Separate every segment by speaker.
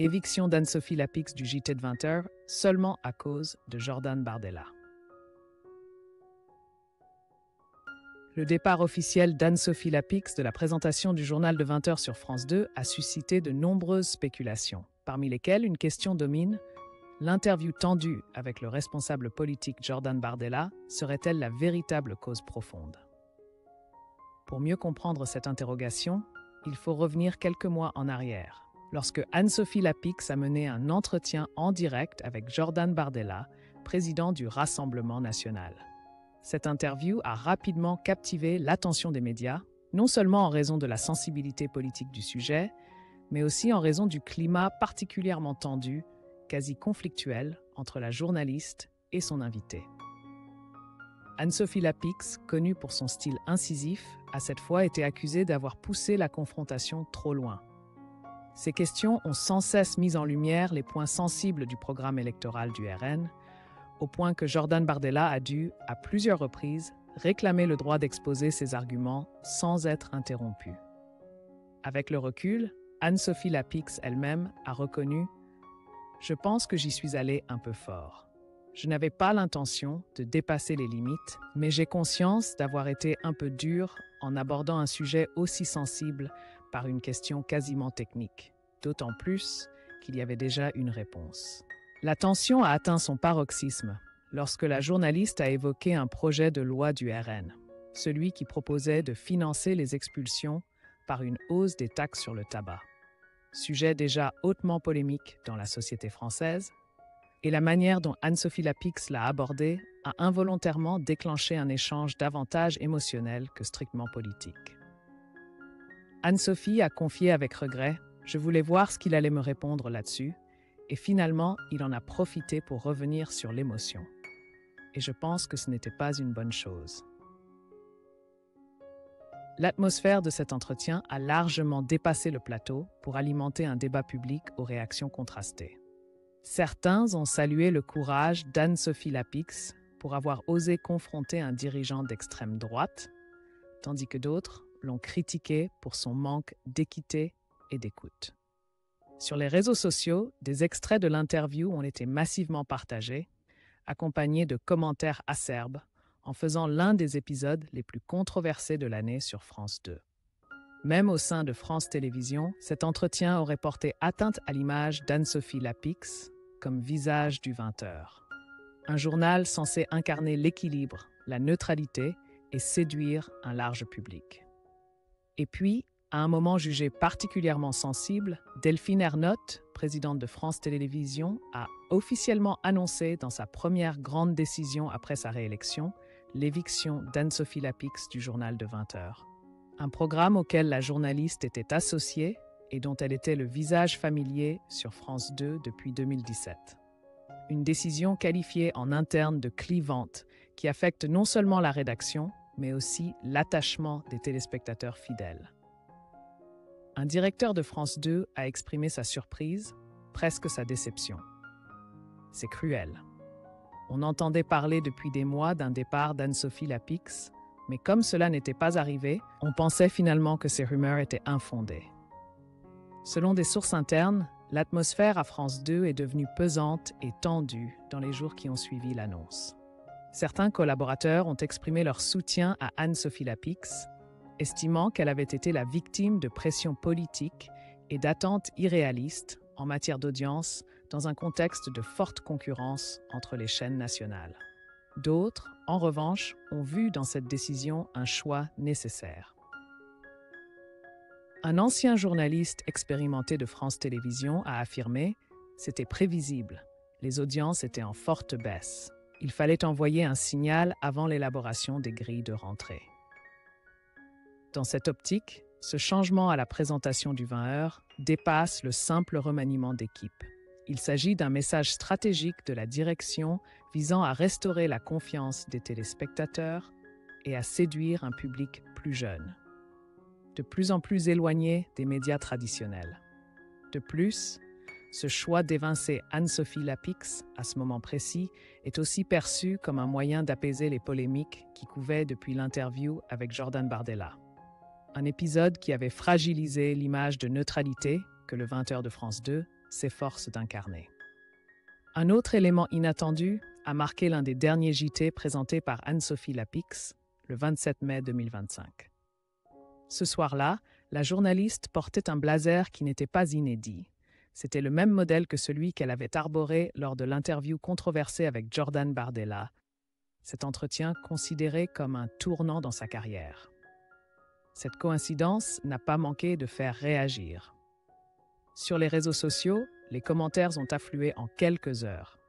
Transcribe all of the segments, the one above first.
Speaker 1: Éviction d'Anne-Sophie Lapix du JT de 20h seulement à cause de Jordan Bardella. Le départ officiel d'Anne-Sophie Lapix de la présentation du journal de 20h sur France 2 a suscité de nombreuses spéculations, parmi lesquelles une question domine: l'interview tendue avec le responsable politique Jordan Bardella serait-elle la véritable cause profonde? Pour mieux comprendre cette interrogation, il faut revenir quelques mois en arrière, lorsque Anne-Sophie Lapix a mené un entretien en direct avec Jordan Bardella, président du Rassemblement national. Cette interview a rapidement captivé l'attention des médias, non seulement en raison de la sensibilité politique du sujet, mais aussi en raison du climat particulièrement tendu, quasi conflictuel, entre la journaliste et son invité. Anne-Sophie Lapix, connue pour son style incisif, a cette fois été accusée d'avoir poussé la confrontation trop loin. Ces questions ont sans cesse mis en lumière les points sensibles du programme électoral du RN, au point que Jordan Bardella a dû, à plusieurs reprises, réclamer le droit d'exposer ses arguments sans être interrompu. Avec le recul, Anne-Sophie Lapix elle-même a reconnu « Je pense que j'y suis allée un peu fort. Je n'avais pas l'intention de dépasser les limites, mais j'ai conscience d'avoir été un peu dure en abordant un sujet aussi sensible par une question quasiment technique, d'autant plus qu'il y avait déjà une réponse. » La tension a atteint son paroxysme lorsque la journaliste a évoqué un projet de loi du RN, celui qui proposait de financer les expulsions par une hausse des taxes sur le tabac. Sujet déjà hautement polémique dans la société française, et la manière dont Anne-Sophie Lapix l'a abordé a involontairement déclenché un échange davantage émotionnel que strictement politique. Anne-Sophie a confié avec regret « Je voulais voir ce qu'il allait me répondre là-dessus », et finalement, il en a profité pour revenir sur l'émotion. Et je pense que ce n'était pas une bonne chose. L'atmosphère de cet entretien a largement dépassé le plateau pour alimenter un débat public aux réactions contrastées. Certains ont salué le courage d'Anne-Sophie Lapix pour avoir osé confronter un dirigeant d'extrême droite, tandis que d'autres l'ont critiqué pour son manque d'équité et d'écoute. Sur les réseaux sociaux, des extraits de l'interview ont été massivement partagés, accompagnés de commentaires acerbes, en faisant l'un des épisodes les plus controversés de l'année sur France 2. Même au sein de France Télévisions, cet entretien aurait porté atteinte à l'image d'Anne-Sophie Lapix comme visage du 20h. Un journal censé incarner l'équilibre, la neutralité et séduire un large public. Et puis, à un moment jugé particulièrement sensible, Delphine Ernotte, présidente de France Télévisions, a officiellement annoncé dans sa première grande décision après sa réélection l'éviction d'Anne-Sophie Lapix du journal de 20h. Un programme auquel la journaliste était associée et dont elle était le visage familier sur France 2 depuis 2017. Une décision qualifiée en interne de clivante qui affecte non seulement la rédaction, mais aussi l'attachement des téléspectateurs fidèles. Un directeur de France 2 a exprimé sa surprise, presque sa déception. C'est cruel. On entendait parler depuis des mois d'un départ d'Anne-Sophie Lapix, mais comme cela n'était pas arrivé, on pensait finalement que ces rumeurs étaient infondées. Selon des sources internes, l'atmosphère à France 2 est devenue pesante et tendue dans les jours qui ont suivi l'annonce. Certains collaborateurs ont exprimé leur soutien à Anne-Sophie Lapix, estimant qu'elle avait été la victime de pressions politiques et d'attentes irréalistes en matière d'audience dans un contexte de forte concurrence entre les chaînes nationales. D'autres, en revanche, ont vu dans cette décision un choix nécessaire. Un ancien journaliste expérimenté de France Télévisions a affirmé « C'était prévisible, les audiences étaient en forte baisse. Il fallait envoyer un signal avant l'élaboration des grilles de rentrée. » Dans cette optique, ce changement à la présentation du 20h dépasse le simple remaniement d'équipe. Il s'agit d'un message stratégique de la direction visant à restaurer la confiance des téléspectateurs et à séduire un public plus jeune, de plus en plus éloigné des médias traditionnels. De plus, ce choix d'évincer Anne-Sophie Lapix à ce moment précis est aussi perçu comme un moyen d'apaiser les polémiques qui couvaient depuis l'interview avec Jordan Bardella. Un épisode qui avait fragilisé l'image de neutralité que le 20h de France 2 s'efforce d'incarner. Un autre élément inattendu a marqué l'un des derniers JT présentés par Anne-Sophie Lapix, le 27 mai 2025. Ce soir-là, la journaliste portait un blazer qui n'était pas inédit. C'était le même modèle que celui qu'elle avait arboré lors de l'interview controversée avec Jordan Bardella. Cet entretien considéré comme un tournant dans sa carrière. Cette coïncidence n'a pas manqué de faire réagir. Sur les réseaux sociaux, les commentaires ont afflué en quelques heures.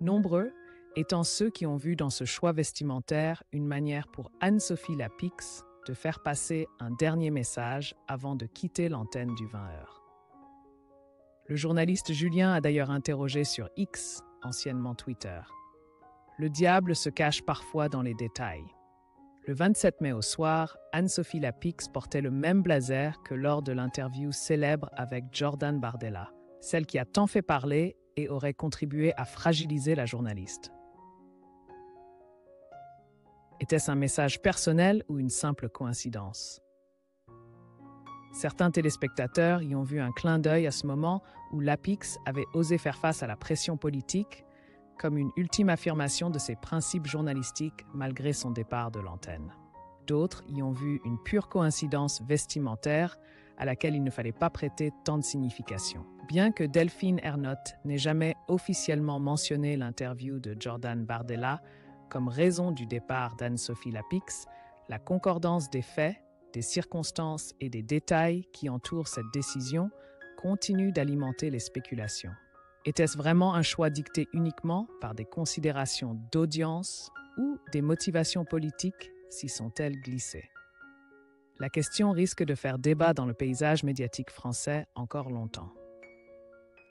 Speaker 1: Nombreux étant ceux qui ont vu dans ce choix vestimentaire une manière pour Anne-Sophie Lapix de faire passer un dernier message avant de quitter l'antenne du 20h. Le journaliste Julien a d'ailleurs interrogé sur X, anciennement Twitter. Le diable se cache parfois dans les détails. Le 27 mai au soir, Anne-Sophie Lapix portait le même blazer que lors de l'interview célèbre avec Jordan Bardella, celle qui a tant fait parler et aurait contribué à fragiliser la journaliste. Était-ce un message personnel ou une simple coïncidence? Certains téléspectateurs y ont vu un clin d'œil à ce moment où Lapix avait osé faire face à la pression politique, comme une ultime affirmation de ses principes journalistiques malgré son départ de l'antenne. D'autres y ont vu une pure coïncidence vestimentaire à laquelle il ne fallait pas prêter tant de signification. Bien que Delphine Ernotte n'ait jamais officiellement mentionné l'interview de Jordan Bardella comme raison du départ d'Anne-Sophie Lapix, la concordance des faits, des circonstances et des détails qui entourent cette décision continue d'alimenter les spéculations. Était-ce vraiment un choix dicté uniquement par des considérations d'audience ou des motivations politiques s'y sont-elles glissées? La question risque de faire débat dans le paysage médiatique français encore longtemps.